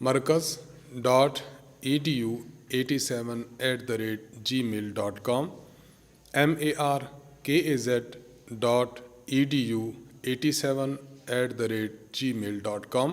markaz.edu87@gmail.com markaz.edu87@gmail.com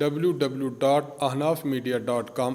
www.ahnafmedia.com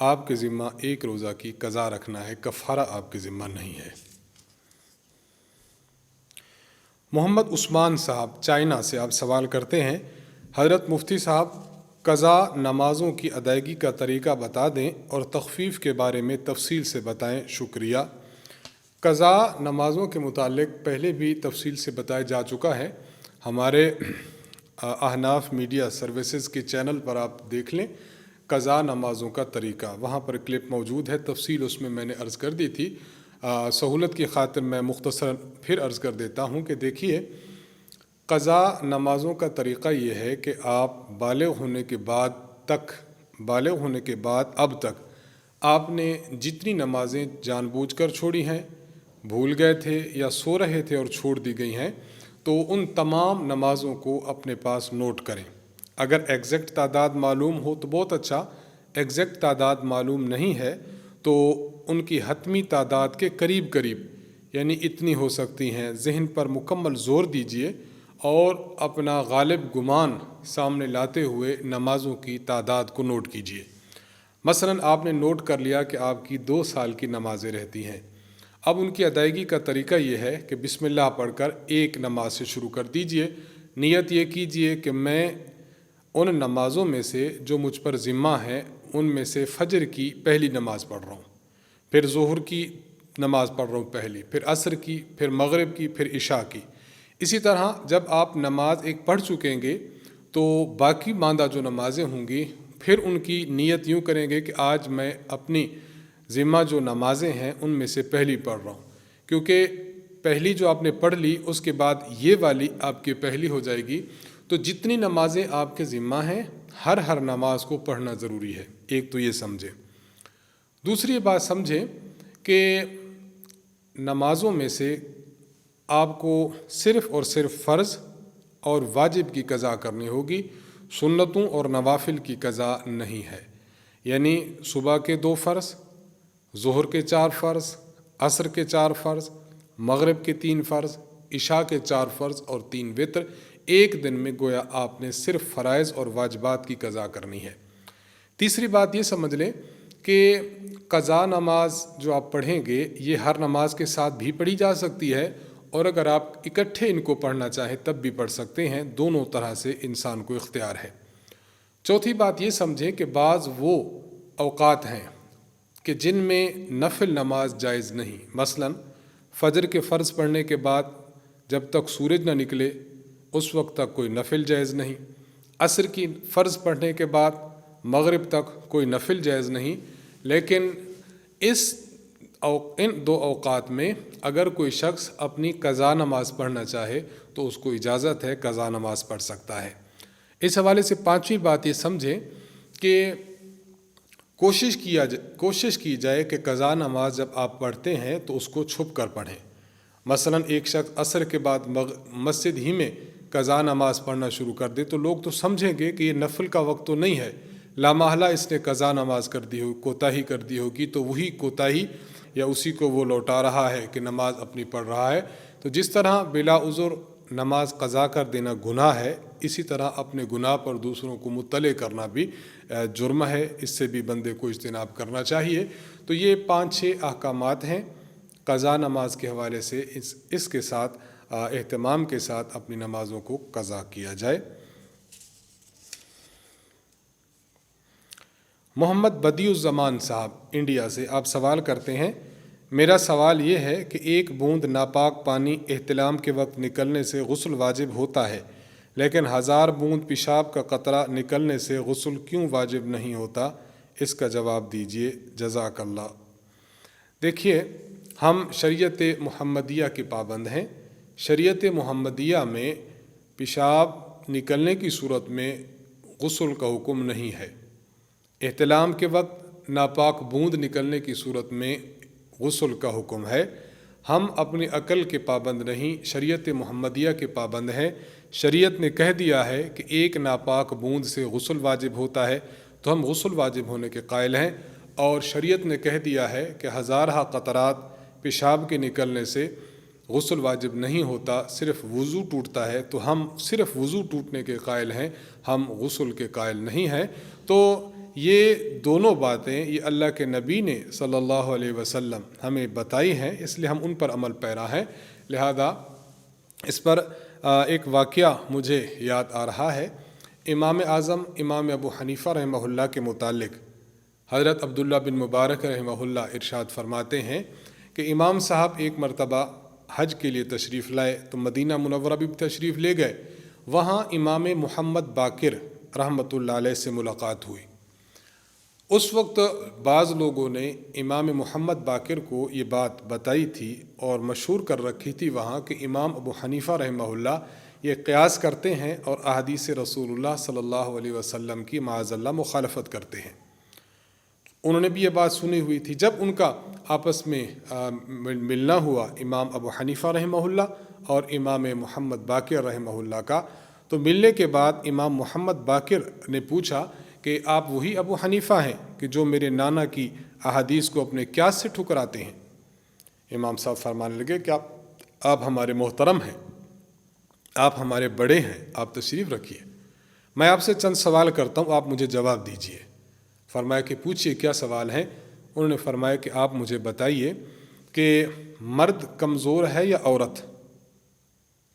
آپ کے ذمہ ایک روزہ کی قضا رکھنا ہے، کفارہ آپ کے ذمہ نہیں ہے۔ محمد عثمان صاحب چائنا سے آپ سوال کرتے ہیں، حضرت مفتی صاحب قضا نمازوں کی ادائیگی کا طریقہ بتا دیں اور تخفیف کے بارے میں تفصیل سے بتائیں، شکریہ۔ قضا نمازوں کے متعلق پہلے بھی تفصیل سے بتایا جا چکا ہے، ہمارے احناف میڈیا سروسز کے چینل پر آپ دیکھ لیں، قضا نمازوں کا طریقہ، وہاں پر کلپ موجود ہے، تفصیل اس میں نے عرض کر دی تھی۔ سہولت کی خاطر میں مختصر پھر عرض کر دیتا ہوں کہ دیکھیے، قضا نمازوں کا طریقہ یہ ہے کہ آپ بالغ ہونے کے بعد اب تک آپ نے جتنی نمازیں جان بوجھ کر چھوڑی ہیں، بھول گئے تھے یا سو رہے تھے اور چھوڑ دی گئی ہیں، تو ان تمام نمازوں کو اپنے پاس نوٹ کریں۔ اگر ایگزیکٹ تعداد معلوم ہو تو بہت اچھا، ایگزیکٹ تعداد معلوم نہیں ہے تو ان کی حتمی تعداد کے قریب یعنی اتنی ہو سکتی ہیں، ذہن پر مکمل زور دیجئے اور اپنا غالب گمان سامنے لاتے ہوئے نمازوں کی تعداد کو نوٹ کیجئے۔ مثلا آپ نے نوٹ کر لیا کہ آپ کی 2 سال کی نمازیں رہتی ہیں، اب ان کی ادائیگی کا طریقہ یہ ہے کہ بسم اللہ پڑھ کر ایک نماز سے شروع کر دیجئے، نیت یہ کیجئے کہ میں ان نمازوں میں سے جو مجھ پر ذمہ ہیں ان میں سے فجر کی پہلی نماز پڑھ رہا ہوں، پھر ظہر کی نماز پڑھ رہا ہوں پہلی، پھر عصر کی، پھر مغرب کی، پھر عشاء کی۔ اسی طرح جب آپ نماز ایک پڑھ چکیں گے تو باقی ماندہ جو نمازیں ہوں گی پھر ان کی نیت یوں کریں گے کہ آج میں اپنی ذمہ جو نمازیں ہیں ان میں سے پہلی پڑھ رہا ہوں، کیونکہ پہلی جو آپ نے پڑھ لی اس کے بعد یہ والی آپ کی پہلی ہو جائے گی، تو جتنی نمازیں آپ کے ذمہ ہیں ہر نماز کو پڑھنا ضروری ہے۔ ایک تو یہ سمجھیں۔ دوسری بات سمجھیں کہ نمازوں میں سے آپ کو صرف اور صرف فرض اور واجب کی قضا کرنی ہوگی، سنتوں اور نوافل کی قضا نہیں ہے، یعنی صبح کے 2 فرض، ظہر کے 4 فرض، عصر کے 4 فرض، مغرب کے 3 فرض، عشاء کے 4 فرض اور 3 وتر، ایک دن میں گویا آپ نے صرف فرائض اور واجبات کی قضا کرنی ہے۔ تیسری بات یہ سمجھ لیں کہ قضا نماز جو آپ پڑھیں گے یہ ہر نماز کے ساتھ بھی پڑھی جا سکتی ہے، اور اگر آپ اکٹھے ان کو پڑھنا چاہیں تب بھی پڑھ سکتے ہیں، دونوں طرح سے انسان کو اختیار ہے۔ چوتھی بات یہ سمجھیں کہ بعض وہ اوقات ہیں کہ جن میں نفل نماز جائز نہیں، مثلا فجر کے فرض پڑھنے کے بعد جب تک سورج نہ نکلے اس وقت تک کوئی نفل جائز نہیں، عصر کی فرض پڑھنے کے بعد مغرب تک کوئی نفل جائز نہیں، لیکن ان 2 اوقات میں اگر کوئی شخص اپنی قضا نماز پڑھنا چاہے تو اس کو اجازت ہے، قضا نماز پڑھ سکتا ہے۔ اس حوالے سے 5ویں بات یہ سمجھیں کہ کوشش کی جائے کہ قضا نماز جب آپ پڑھتے ہیں تو اس کو چھپ کر پڑھیں۔ مثلا ایک شخص عصر کے بعد مسجد ہی میں قضا نماز پڑھنا شروع کر دے تو لوگ تو سمجھیں گے کہ یہ نفل کا وقت تو نہیں ہے، لامحالہ اس نے قضا نماز کر دی ہو، کوتاہی کر دی ہوگی، تو وہی کوتاہی یا اسی کو وہ لوٹا رہا ہے کہ نماز اپنی پڑھ رہا ہے۔ تو جس طرح بلا عذر نماز قضا کر دینا گناہ ہے، اسی طرح اپنے گناہ پر دوسروں کو مطلع کرنا بھی جرم ہے، اس سے بھی بندے کو اجتناب کرنا چاہیے۔ تو یہ 5-6 احکامات ہیں قضا نماز کے حوالے سے، اس کے ساتھ اہتمام کے ساتھ اپنی نمازوں کو قضا کیا جائے۔ محمد بدیع الزمان صاحب انڈیا سے آپ سوال کرتے ہیں، میرا سوال یہ ہے کہ ایک بوند ناپاک پانی احتلام کے وقت نکلنے سے غسل واجب ہوتا ہے، لیکن 1000 بوند پیشاب کا قطرہ نکلنے سے غسل کیوں واجب نہیں ہوتا؟ اس کا جواب دیجیے، جزاک اللہ۔ دیکھیے، ہم شریعت محمدیہ کے پابند ہیں۔ شریعت محمدیہ میں پیشاب نکلنے کی صورت میں غسل کا حکم نہیں ہے، احتلام کے وقت ناپاک بوند نکلنے کی صورت میں غسل کا حکم ہے۔ ہم اپنی عقل کے پابند نہیں، شریعت محمدیہ کے پابند ہیں۔ شریعت نے کہہ دیا ہے کہ ایک ناپاک بوند سے غسل واجب ہوتا ہے تو ہم غسل واجب ہونے کے قائل ہیں، اور شریعت نے کہہ دیا ہے کہ 1000 قطرات پیشاب کے نکلنے سے غسل واجب نہیں ہوتا، صرف وضو ٹوٹتا ہے، تو ہم صرف وضو ٹوٹنے کے قائل ہیں، ہم غسل کے قائل نہیں ہیں۔ تو یہ دونوں باتیں یہ اللہ کے نبی نے صلی اللہ علیہ وسلم ہمیں بتائی ہیں، اس لیے ہم ان پر عمل پیرا ہیں۔ لہذا اس پر ایک واقعہ مجھے یاد آ رہا ہے۔ امام اعظم امام ابو حنیفہ رحمہ اللہ کے متعلق حضرت عبداللہ بن مبارک رحمہ اللہ ارشاد فرماتے ہیں کہ امام صاحب ایک مرتبہ حج کے لیے تشریف لائے تو مدینہ منورہ بھی تشریف لے گئے۔ وہاں امام محمد باقر رحمۃ اللہ علیہ سے ملاقات ہوئی۔ اس وقت بعض لوگوں نے امام محمد باقر کو یہ بات بتائی تھی اور مشہور کر رکھی تھی وہاں کہ امام ابو حنیفہ رحمہ اللہ یہ قیاس کرتے ہیں اور احادیث رسول اللہ صلی اللہ علیہ وسلم کی معاذ اللہ مخالفت کرتے ہیں۔ انہوں نے بھی یہ بات سنی ہوئی تھی۔ جب ان کا آپس میں ملنا ہوا امام ابو حنیفہ رحمہ اللہ اور امام محمد باقر رحمہ اللہ کا، تو ملنے کے بعد امام محمد باقر نے پوچھا کہ آپ وہی ابو حنیفہ ہیں کہ جو میرے نانا کی احادیث کو اپنے قیاس سے ٹھکراتے ہیں؟ امام صاحب فرمانے لگے کہ آپ ہمارے محترم ہیں، آپ ہمارے بڑے ہیں، آپ تشریف رکھیے، میں آپ سے چند سوال کرتا ہوں، آپ مجھے جواب دیجیے۔ فرمایا کہ پوچھیے کیا سوال ہیں؟ انہوں نے فرمایا کہ آپ مجھے بتائیے کہ مرد کمزور ہے یا عورت؟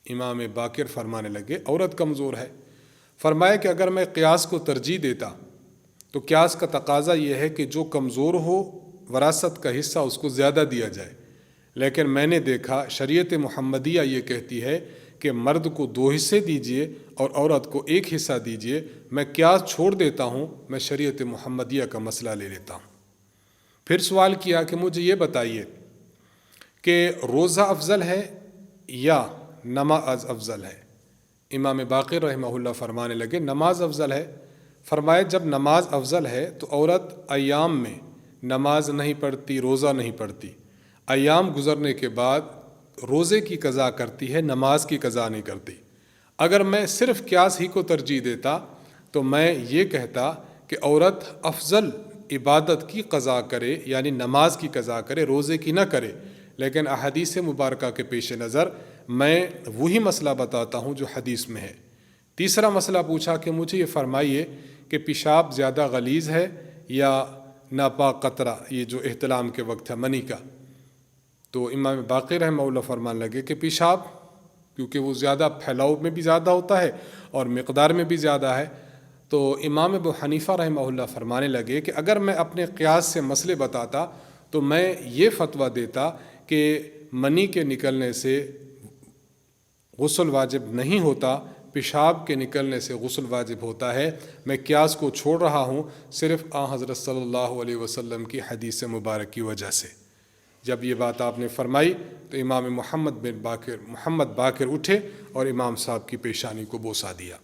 امام باقر فرمانے لگے عورت کمزور ہے۔ فرمایا کہ اگر میں قیاس کو ترجیح دیتا تو قیاس کا تقاضا یہ ہے کہ جو کمزور ہو وراثت کا حصہ اس کو زیادہ دیا جائے، لیکن میں نے دیکھا شریعت محمدیہ یہ کہتی ہے کہ مرد کو 2 حصے دیجئے اور عورت کو 1 حصہ دیجئے۔ میں قیاس چھوڑ دیتا ہوں، میں شریعت محمدیہ کا مسئلہ لے لیتا ہوں۔ پھر سوال کیا کہ مجھے یہ بتائیے کہ روزہ افضل ہے یا نماز افضل ہے؟ امام باقر رحمہ اللہ فرمانے لگے نماز افضل ہے۔ فرمایا جب نماز افضل ہے تو عورت ایام میں نماز نہیں پڑھتی، روزہ نہیں پڑھتی، ایام گزرنے کے بعد روزے کی قضا کرتی ہے، نماز کی قضا نہیں کرتی۔ اگر میں صرف قیاس ہی کو ترجیح دیتا تو میں یہ کہتا کہ عورت افضل عبادت کی قضا کرے، یعنی نماز کی قضا کرے، روزے کی نہ کرے، لیکن احادیث مبارکہ کے پیش نظر میں وہی مسئلہ بتاتا ہوں جو حدیث میں ہے۔ تیسرا مسئلہ پوچھا کہ مجھے یہ فرمائیے کہ پیشاب زیادہ غلیظ ہے یا ناپاک قطرہ، یہ جو احتلام کے وقت ہے منی کا؟ تو امام باقر رحمہ اللہ فرمان لگے کہ پیشاب، کیونکہ وہ زیادہ پھیلاؤ میں بھی زیادہ ہوتا ہے اور مقدار میں بھی زیادہ ہے۔ تو امام ابو حنیفہ رحمہ اللہ فرمانے لگے کہ اگر میں اپنے قیاس سے مسئلے بتاتا تو میں یہ فتویٰ دیتا کہ منی کے نکلنے سے غسل واجب نہیں ہوتا، پیشاب کے نکلنے سے غسل واجب ہوتا ہے۔ میں قیاس کو چھوڑ رہا ہوں صرف حضرت صلی اللہ علیہ وسلم کی حدیث مبارک کی وجہ سے۔ جب یہ بات آپ نے فرمائی تو امام محمد باقر اٹھے اور امام صاحب کی پیشانی کو بوسہ دیا۔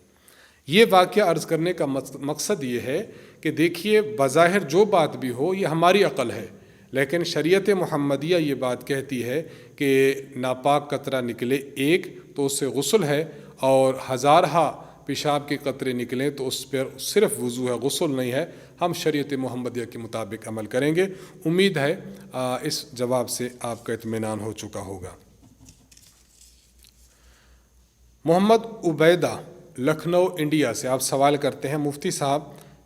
یہ واقعہ عرض کرنے کا مقصد یہ ہے کہ دیکھیے بظاہر جو بات بھی ہو یہ ہماری عقل ہے، لیکن شریعت محمدیہ یہ بات کہتی ہے کہ ناپاک قطرہ نکلے ایک تو اس سے غسل ہے، اور ہزارہا پیشاب کے قطرے نکلیں تو اس پر صرف وضو ہے، غسل نہیں ہے۔ ہم شریعت محمدیہ کے مطابق عمل کریں گے۔ امید ہے اس جواب سے آپ کا اطمینان ہو چکا ہوگا۔ محمد عبیدہ لکھنؤ انڈیا سے آپ سوال کرتے ہیں مفتی صاحب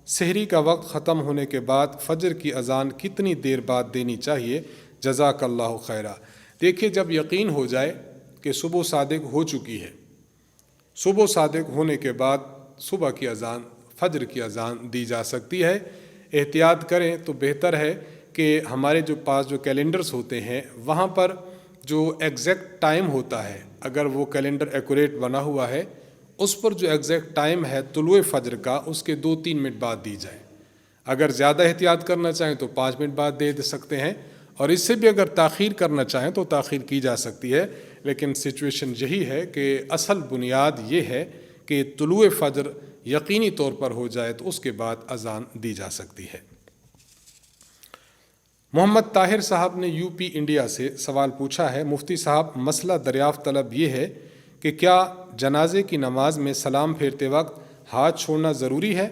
سحری کا وقت ختم ہونے کے بعد فجر کی اذان کتنی دیر بعد دینی چاہیے؟ جزاک اللہ خیرہ۔ دیکھیے جب یقین ہو جائے کہ صبح صادق ہو چکی ہے، صبح صادق ہونے کے بعد صبح کی اذان، فجر کی اذان دی جا سکتی ہے۔ احتیاط کریں تو بہتر ہے کہ ہمارے جو پاس جو کیلنڈرز ہوتے ہیں وہاں پر جو ایگزیکٹ ٹائم ہوتا ہے، اگر وہ کیلنڈر ایکوریٹ بنا ہوا ہے اس پر جو ایگزیکٹ ٹائم ہے طلوع فجر کا اس کے 2-3 منٹ بعد دی جائے۔ اگر زیادہ احتیاط کرنا چاہیں تو 5 منٹ بعد دے سکتے ہیں، اور اس سے بھی اگر تاخیر کرنا چاہیں تو تاخیر کی جا سکتی ہے، لیکن سچویشن یہی ہے کہ اصل بنیاد یہ ہے کہ طلوع فجر یقینی طور پر ہو جائے تو اس کے بعد اذان دی جا سکتی ہے۔ محمد طاہر صاحب نے یو پی انڈیا سے سوال پوچھا ہے مفتی صاحب مسئلہ دریافت طلب یہ ہے کہ کیا جنازے کی نماز میں سلام پھیرتے وقت ہاتھ چھوڑنا ضروری ہے؟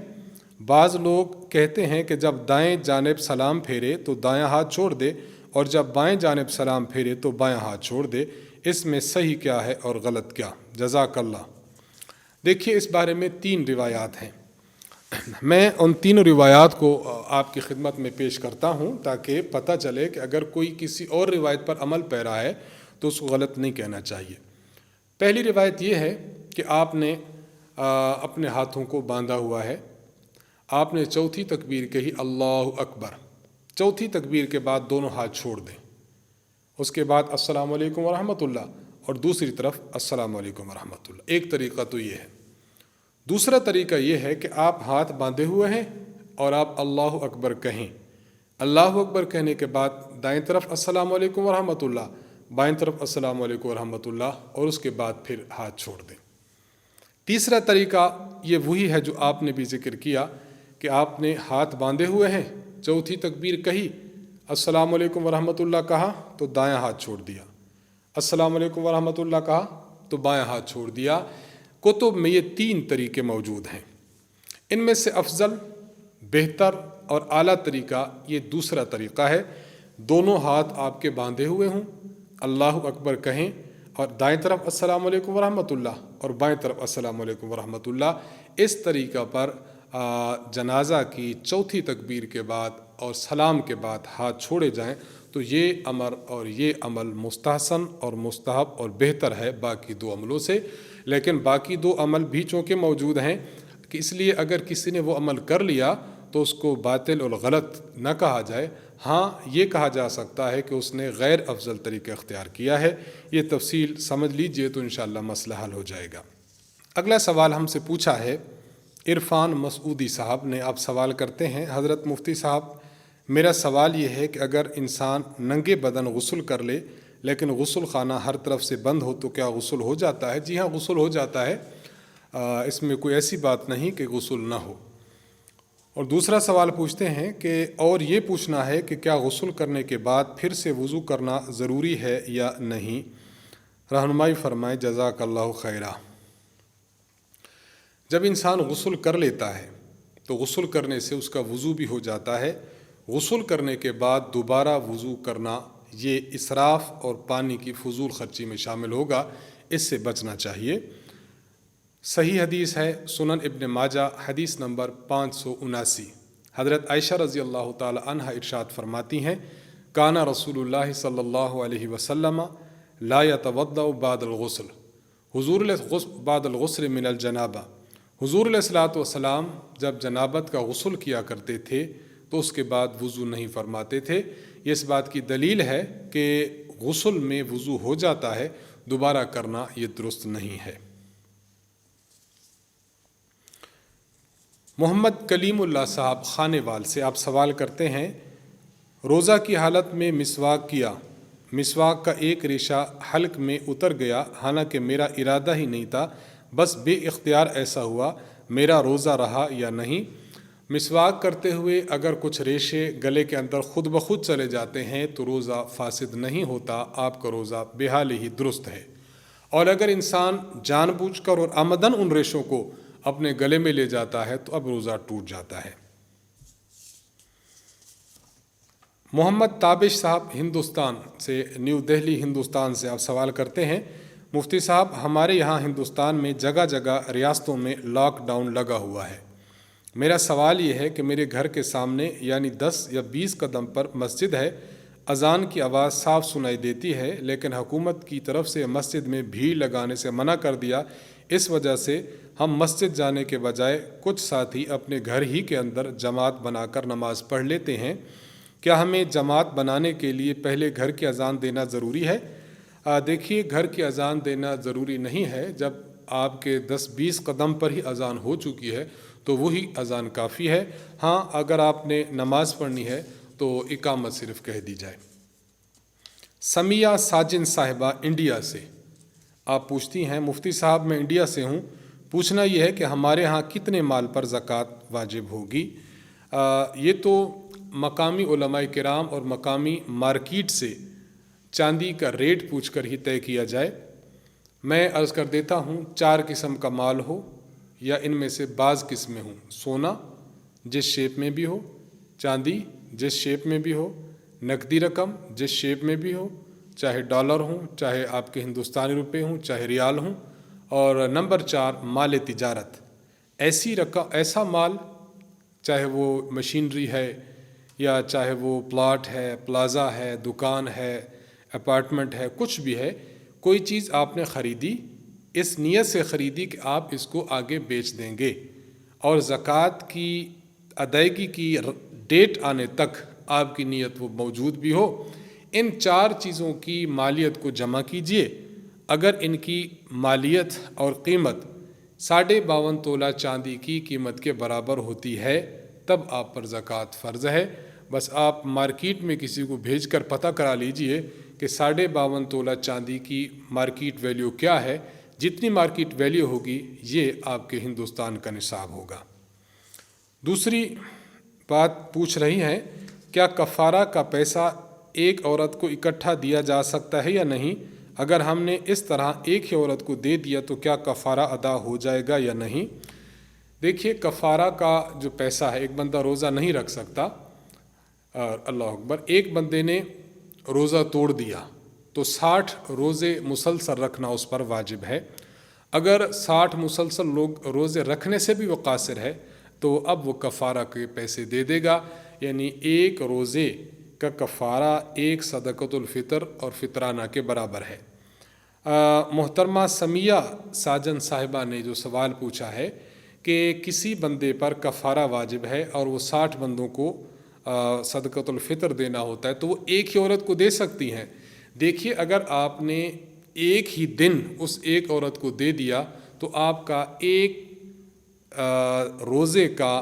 بعض لوگ کہتے ہیں کہ جب دائیں جانب سلام پھیرے تو دایاں ہاتھ چھوڑ دے، اور جب بائیں جانب سلام پھیرے تو بایاں ہاتھ چھوڑ دے، اس میں صحیح کیا ہے اور غلط کیا؟ جزاک اللہ۔ دیکھیے اس بارے میں 3 روایات ہیں۔ میں ان تینوں روایات کو آپ کی خدمت میں پیش کرتا ہوں تاکہ پتہ چلے کہ اگر کوئی کسی اور روایت پر عمل پیرا ہے تو اس کو غلط نہیں کہنا چاہیے۔ پہلی روایت یہ ہے کہ آپ نے اپنے ہاتھوں کو باندھا ہوا ہے، آپ نے چوتھی تکبیر کہی اللہ اکبر، چوتھی تکبیر کے بعد دونوں ہاتھ چھوڑ دیں، اس کے بعد السلام علیکم ورحمۃ اللہ اور دوسری طرف السلام علیکم ورحمۃ اللہ۔ ایک طریقہ تو یہ ہے۔ دوسرا طریقہ یہ ہے کہ آپ ہاتھ باندھے ہوئے ہیں اور آپ اللہ اکبر کہیں، اللہ اکبر کہنے کے بعد دائیں طرف السلام علیکم ورحمۃ اللہ، بائیں طرف السلام علیکم ورحمۃ اللہ اور اس کے بعد پھر ہاتھ چھوڑ دیں۔ تیسرا طریقہ یہ وہی ہے جو آپ نے بھی ذکر کیا کہ آپ نے ہاتھ باندھے ہوئے ہیں، چوتھی تکبیر کہی، السلام علیکم ورحمۃ اللہ کہا تو دایاں ہاتھ چھوڑ دیا، السلام علیکم ورحمۃ اللہ کہا تو بایاں ہاتھ چھوڑ دیا۔ کتب میں یہ تین طریقے موجود ہیں، ان میں سے افضل، بہتر اور اعلیٰ طریقہ یہ دوسرا طریقہ ہے۔ دونوں ہاتھ آپ کے باندھے ہوئے ہوں، اللہ اکبر کہیں اور دائیں طرف السلام علیکم ورحمۃ اللہ اور بائیں طرف السلام علیکم ورحمۃ اللہ۔ اس طریقہ پر جنازہ کی چوتھی تکبیر کے بعد اور سلام کے بعد ہاتھ چھوڑے جائیں تو یہ امر اور یہ عمل مستحسن اور مستحب اور بہتر ہے باقی دو عملوں سے۔ لیکن باقی دو عمل بھی چونکہ موجود ہیں کہ اس لیے اگر کسی نے وہ عمل کر لیا تو اس کو باطل اور غلط نہ کہا جائے، ہاں یہ کہا جا سکتا ہے کہ اس نے غیر افضل طریقہ اختیار کیا ہے۔ یہ تفصیل سمجھ لیجئے تو انشاءاللہ مسئلہ حل ہو جائے گا۔ اگلا سوال ہم سے پوچھا ہے عرفان مسعودی صاحب نے، آپ سوال کرتے ہیں حضرت مفتی صاحب میرا سوال یہ ہے کہ اگر انسان ننگے بدن غسل کر لے لیکن غسل خانہ ہر طرف سے بند ہو تو کیا غسل ہو جاتا ہے؟ جی ہاں، غسل ہو جاتا ہے، اس میں کوئی ایسی بات نہیں کہ غسل نہ ہو۔ اور دوسرا سوال پوچھتے ہیں کہ اور یہ پوچھنا ہے کہ کیا غسل کرنے کے بعد پھر سے وضو کرنا ضروری ہے یا نہیں؟ رہنمائی فرمائیں جزاک اللہ خیرہ۔ جب انسان غسل کر لیتا ہے تو غسل کرنے سے اس کا وضو بھی ہو جاتا ہے۔ غسل کرنے کے بعد دوبارہ وضو کرنا یہ اسراف اور پانی کی فضول خرچی میں شامل ہوگا، اس سے بچنا چاہیے۔ صحیح حدیث ہے، سنن ابن ماجہ حدیث نمبر 579۔ حضرت عائشہ رضی اللہ تعالی عنہ ارشاد فرماتی ہیں کانا رسول اللہ صلی اللہ علیہ وسلم لا یتوضأ بعد الغسل، حضور بعد الغسل من الجنابہ، حضور علیہ الصلوۃ والسلام جب جنابت کا غسل کیا کرتے تھے تو اس کے بعد وضو نہیں فرماتے تھے۔ یہ اس بات کی دلیل ہے کہ غسل میں وضو ہو جاتا ہے، دوبارہ کرنا یہ درست نہیں ہے۔ محمد کلیم اللہ صاحب خانے وال سے آپ سوال کرتے ہیں روزہ کی حالت میں مسواک کیا، مسواک کا ایک ریشہ حلق میں اتر گیا، حالانکہ میرا ارادہ ہی نہیں تھا، بس بے اختیار ایسا ہوا، میرا روزہ رہا یا نہیں؟ مسواک کرتے ہوئے اگر کچھ ریشے گلے کے اندر خود بخود چلے جاتے ہیں تو روزہ فاسد نہیں ہوتا، آپ کا روزہ بحال ہی درست ہے۔ اور اگر انسان جان بوجھ کر اور عمدن ان ریشوں کو اپنے گلے میں لے جاتا ہے تو اب روزہ ٹوٹ جاتا ہے۔ محمد تابش صاحب ہندوستان سے، نیو دہلی ہندوستان سے آپ سوال کرتے ہیں مفتی صاحب ہمارے یہاں ہندوستان میں جگہ جگہ ریاستوں میں لاک ڈاؤن لگا ہوا ہے، میرا سوال یہ ہے کہ میرے گھر کے سامنے یعنی 10 یا 20 قدم پر مسجد ہے، اذان کی آواز صاف سنائی دیتی ہے، لیکن حکومت کی طرف سے مسجد میں بھیڑ لگانے سے منع کر دیا، اس وجہ سے ہم مسجد جانے کے بجائے کچھ ساتھی اپنے گھر ہی کے اندر جماعت بنا کر نماز پڑھ لیتے ہیں، کیا ہمیں جماعت بنانے کے لیے پہلے گھر کی اذان دینا ضروری ہے؟ دیکھیے، گھر کی اذان دینا ضروری نہیں ہے، جب آپ کے 10-20 قدم پر ہی اذان ہو چکی ہے تو وہی اذان کافی ہے۔ ہاں، اگر آپ نے نماز پڑھنی ہے تو اقامت صرف کہہ دی جائے۔ سمیہ ساجن صاحبہ انڈیا سے آپ پوچھتی ہیں مفتی صاحب میں انڈیا سے ہوں، پوچھنا یہ ہے کہ ہمارے ہاں کتنے مال پر زکوٰۃ واجب ہوگی؟ یہ تو مقامی علماء کرام اور مقامی مارکیٹ سے چاندی کا ریٹ پوچھ کر ہی طے کیا جائے۔ میں عرض کر دیتا ہوں 4 قسم کا مال ہو یا ان میں سے بعض قسمیں ہوں، سونا جس شیپ میں بھی ہو، چاندی جس شیپ میں بھی ہو، نقدی رقم جس شیپ میں بھی ہو، چاہے ڈالر ہوں، چاہے آپ کے ہندوستانی روپے ہوں، چاہے ریال ہوں، اور نمبر 4 مال تجارت، ایسی رقم، ایسا مال چاہے وہ مشینری ہے یا چاہے وہ پلاٹ ہے، پلازا ہے، دکان ہے، اپارٹمنٹ ہے، کچھ بھی ہے، کوئی چیز آپ نے خریدی، اس نیت سے خریدی کہ آپ اس کو آگے بیچ دیں گے، اور زکوٰۃ کی ادائیگی کی ڈیٹ آنے تک آپ کی نیت وہ موجود بھی ہو، ان 4 چیزوں کی مالیت کو جمع کیجئے۔ اگر ان کی مالیت اور قیمت 52.5 تولہ چاندی کی قیمت کے برابر ہوتی ہے تب آپ پر زکوٰۃ فرض ہے۔ بس آپ مارکیٹ میں کسی کو بھیج کر پتہ کرا لیجئے کہ 52.5 تولہ چاندی کی مارکیٹ ویلیو کیا ہے، جتنی مارکیٹ ویلیو ہوگی یہ آپ کے ہندوستان کا نصاب ہوگا۔ دوسری بات پوچھ رہی ہیں، کیا کفارہ کا پیسہ ایک عورت کو اکٹھا دیا جا سکتا ہے یا نہیں؟ اگر ہم نے اس طرح ایک ہی عورت کو دے دیا تو کیا کفارہ ادا ہو جائے گا یا نہیں؟ دیکھیے، کفارہ کا جو پیسہ ہے، ایک بندہ روزہ نہیں رکھ سکتا، اللہ اکبر، ایک بندے نے روزہ توڑ دیا تو 60 روزے مسلسل رکھنا اس پر واجب ہے۔ اگر 60 مسلسل روزے رکھنے سے بھی وہ قاصر ہے تو اب وہ کفارہ کے پیسے دے دے گا، یعنی ایک روزے کا کفارہ ایک صدقۃ الفطر اور فطرانہ کے برابر ہے۔ محترمہ سمیہ ساجن صاحبہ نے جو سوال پوچھا ہے کہ کسی بندے پر کفارہ واجب ہے اور وہ 60 بندوں کو صدقۃ الفطر دینا ہوتا ہے تو وہ ایک ہی عورت کو دے سکتی ہیں۔ دیکھیے، اگر آپ نے ایک ہی دن اس ایک عورت کو دے دیا تو آپ کا ایک روزے کا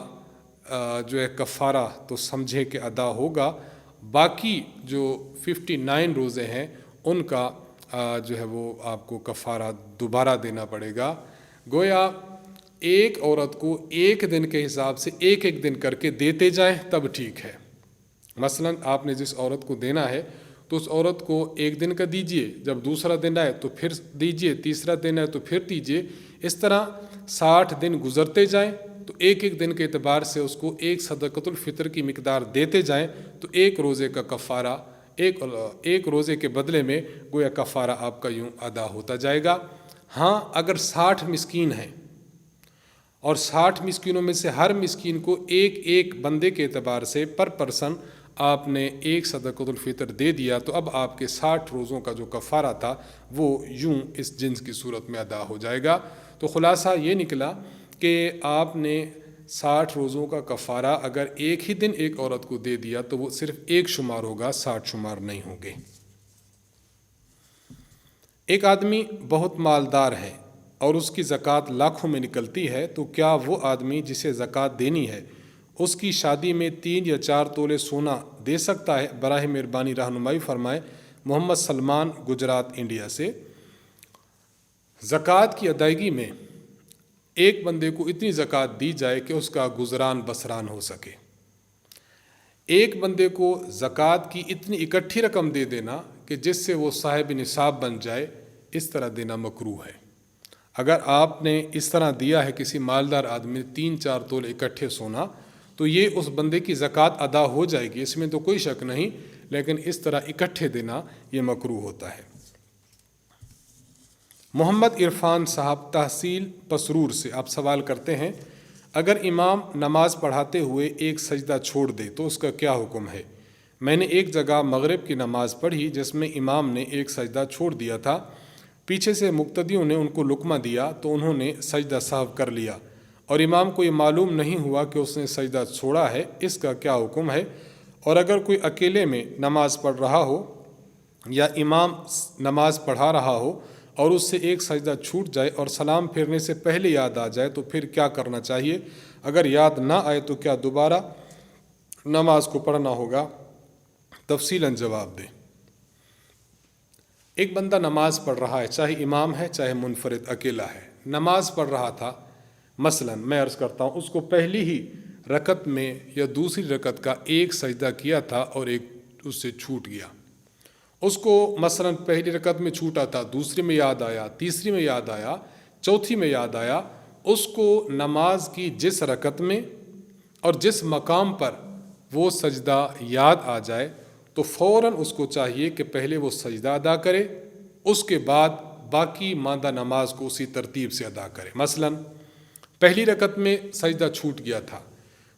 جو ہے کفارہ تو سمجھے کہ ادا ہوگا، باقی جو 59 روزے ہیں ان کا جو ہے وہ آپ کو کفارہ دوبارہ دینا پڑے گا۔ گویا ایک عورت کو ایک دن کے حساب سے ایک ایک دن کر کے دیتے جائیں تب ٹھیک ہے۔ مثلا آپ نے جس عورت کو دینا ہے تو اس عورت کو ایک دن کا دیجئے، جب دوسرا دن آئے تو پھر دیجئے، تیسرا دن آئے تو پھر دیجئے، اس طرح 60 دن گزرتے جائیں تو ایک ایک دن کے اعتبار سے اس کو ایک صدقۃ الفطر کی مقدار دیتے جائیں تو ایک روزے کا کفارہ ایک روزے کے بدلے میں گویا کفارہ آپ کا یوں ادا ہوتا جائے گا۔ ہاں، اگر 60 مسکین ہیں اور 60 مسکینوں میں سے ہر مسکین کو ایک ایک بندے کے اعتبار سے پر پرسن آپ نے ایک صدقۃ الفطر دے دیا تو اب آپ کے 60 روزوں کا جو کفارہ تھا وہ یوں اس جنس کی صورت میں ادا ہو جائے گا۔ تو خلاصہ یہ نکلا کہ آپ نے 60 روزوں کا کفارہ اگر ایک ہی دن ایک عورت کو دے دیا تو وہ صرف ایک شمار ہوگا، 60 شمار نہیں ہوں گے۔ ایک آدمی بہت مالدار ہے اور اس کی زکوٰۃ لاکھوں میں نکلتی ہے، تو کیا وہ آدمی جسے زکوٰۃ دینی ہے اس کی شادی میں 3 یا 4 تولے سونا دے سکتا ہے؟ براہ مہربانی رہنمائی فرمائیں۔ محمد سلمان، گجرات، انڈیا سے۔ زکوٰۃ کی ادائیگی میں ایک بندے کو اتنی زکوٰۃ دی جائے کہ اس کا گزران بسران ہو سکے۔ ایک بندے کو زکوٰۃ کی اتنی اکٹھی رقم دے دینا کہ جس سے وہ صاحب نصاب بن جائے، اس طرح دینا مکروہ ہے۔ اگر آپ نے اس طرح دیا ہے کسی مالدار آدمی نے 3-4 تولے اکٹھے سونا تو یہ اس بندے کی زکوٰۃ ادا ہو جائے گی، اس میں تو کوئی شک نہیں، لیکن اس طرح اکٹھے دینا یہ مکروہ ہوتا ہے۔ محمد عرفان صاحب، تحصیل پسرور سے، آپ سوال کرتے ہیں، اگر امام نماز پڑھاتے ہوئے ایک سجدہ چھوڑ دے تو اس کا کیا حکم ہے؟ میں نے ایک جگہ مغرب کی نماز پڑھی جس میں امام نے ایک سجدہ چھوڑ دیا تھا، پیچھے سے مقتدیوں نے ان کو لقمہ دیا تو انہوں نے سجدہ سہو کر لیا اور امام کو یہ معلوم نہیں ہوا کہ اس نے سجدہ چھوڑا ہے، اس کا کیا حکم ہے؟ اور اگر کوئی اکیلے میں نماز پڑھ رہا ہو یا امام نماز پڑھا رہا ہو اور اس سے ایک سجدہ چھوٹ جائے اور سلام پھیرنے سے پہلے یاد آ جائے تو پھر کیا کرنا چاہیے؟ اگر یاد نہ آئے تو کیا دوبارہ نماز کو پڑھنا ہوگا؟ تفصیلاً جواب دیں۔ ایک بندہ نماز پڑھ رہا ہے، چاہے امام ہے چاہے منفرد اکیلا ہے، نماز پڑھ رہا تھا، مثلا میں عرض کرتا ہوں اس کو پہلی ہی رکعت میں یا دوسری رکعت کا ایک سجدہ کیا تھا اور ایک اس سے چھوٹ گیا، اس کو مثلا پہلی رکعت میں چھوٹا تھا، دوسری میں یاد آیا، تیسری میں یاد آیا، چوتھی میں یاد آیا، اس کو نماز کی جس رکعت میں اور جس مقام پر وہ سجدہ یاد آ جائے تو فوراً اس کو چاہیے کہ پہلے وہ سجدہ ادا کرے، اس کے بعد باقی ماندہ نماز کو اسی ترتیب سے ادا کرے۔ مثلا پہلی رکعت میں سجدہ چھوٹ گیا تھا،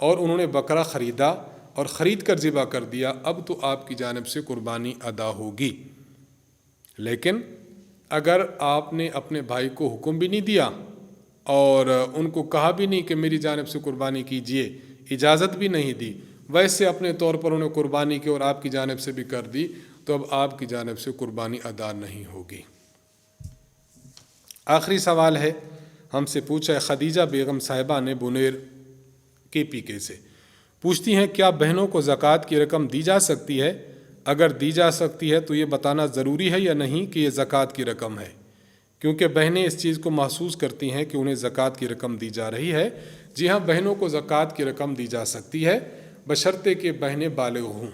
اور انہوں نے بکرا خریدا اور خرید کر ذبح کر دیا، اب تو آپ کی جانب سے قربانی ادا ہوگی۔ لیکن اگر آپ نے اپنے بھائی کو حکم بھی نہیں دیا اور ان کو کہا بھی نہیں کہ میری جانب سے قربانی کیجئے، اجازت بھی نہیں دی، ویسے اپنے طور پر انہوں نے قربانی کی اور آپ کی جانب سے بھی کر دی، تو اب آپ کی جانب سے قربانی ادا نہیں ہوگی۔ آخری سوال ہے، ہم سے پوچھا ہے خدیجہ بیگم صاحبہ نے بنیر KPK سے، پوچھتی ہیں کیا بہنوں کو زکوٰۃ کی رقم دی جا سکتی ہے؟ اگر دی جا سکتی ہے تو یہ بتانا ضروری ہے یا نہیں کہ یہ زکوٰۃ کی رقم ہے؟ کیونکہ بہنیں اس چیز کو محسوس کرتی ہیں کہ انہیں زکوٰۃ کی رقم دی جا رہی ہے۔ جی ہاں، بہنوں کو زکوٰۃ کی رقم دی جا سکتی ہے، بشرطے کہ بہنیں بالغ ہوں۔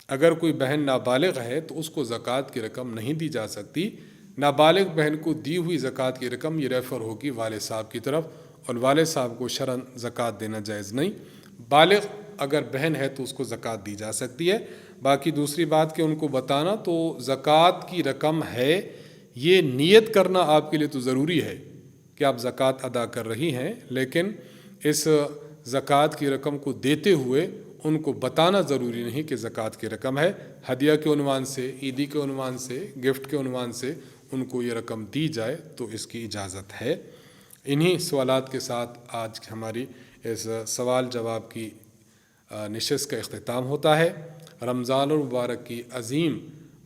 اگر کوئی بہن نابالغ ہے تو اس کو زکوٰۃ کی رقم نہیں دی جا سکتی۔ نابالغ بہن کو دی ہوئی زکوٰۃ کی رقم یہ ریفر ہوگی والد صاحب کی طرف، اور والد صاحب کو شرعاً زکوٰۃ دینا جائز نہیں۔ بالغ اگر بہن ہے تو اس کو زکوٰۃ دی جا سکتی ہے۔ باقی دوسری بات کہ ان کو بتانا تو زکوٰۃ کی رقم ہے، یہ نیت کرنا آپ کے لیے تو ضروری ہے کہ آپ زکوٰۃ ادا کر رہی ہیں، لیکن اس زکوٰۃ کی رقم کو دیتے ہوئے ان کو بتانا ضروری نہیں کہ زکوٰۃ کی رقم ہے۔ ہدیہ کے عنوان سے، عیدی کے عنوان سے، گفٹ کے عنوان سے ان کو یہ رقم دی جائے تو اس کی اجازت ہے۔ انہی سوالات کے ساتھ آج ہماری اس سوال جواب کی نشست کا اختتام ہوتا ہے۔ رمضان المبارک کی عظیم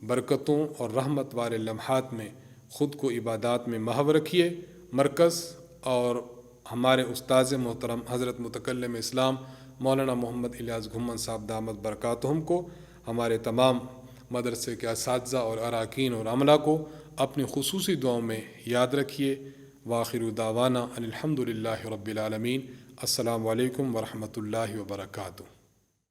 برکتوں اور رحمت والے لمحات میں خود کو عبادات میں محو رکھیے۔ مرکز اور ہمارے استاذ محترم حضرت متکلم اسلام مولانا محمد الیاس گھمن صاحب دامت برکاتہم کو، ہمارے تمام مدرسے کے اساتذہ اور اراکین اور عملہ کو اپنی خصوصی دعاؤں میں یاد رکھیے۔ وآخر دعوانا ان الحمد للہ رب العالمین۔ السلام علیکم ورحمۃ اللہ وبرکاتہ۔